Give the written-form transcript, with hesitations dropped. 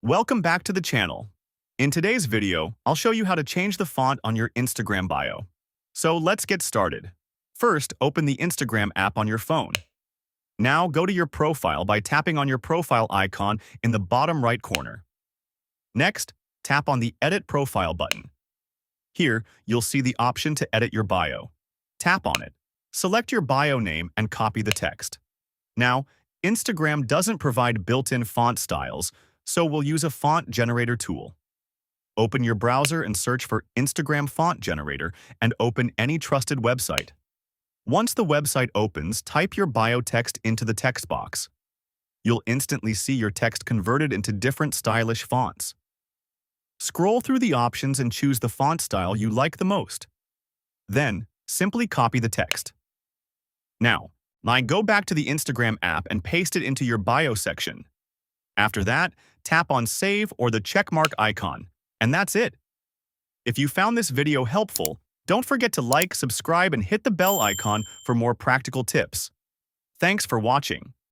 Welcome back to the channel. In today's video, I'll show you how to change the font on your Instagram bio. So let's get started. First, open the Instagram app on your phone. Now go to your profile by tapping on your profile icon in the bottom right corner. Next, tap on the Edit Profile button. Here, you'll see the option to edit your bio. Tap on it. Select your bio name and copy the text. Now, Instagram doesn't provide built-in font styles, so we'll use a font generator tool. Open your browser and search for Instagram Font Generator and open any trusted website. Once the website opens, type your bio text into the text box. You'll instantly see your text converted into different stylish fonts. Scroll through the options and choose the font style you like the most. Then, simply copy the text. Now, go back to the Instagram app and paste it into your bio section. After that, tap on Save or the checkmark icon, and that's it. If you found this video helpful, don't forget to like, subscribe, and hit the bell icon for more practical tips. Thanks for watching.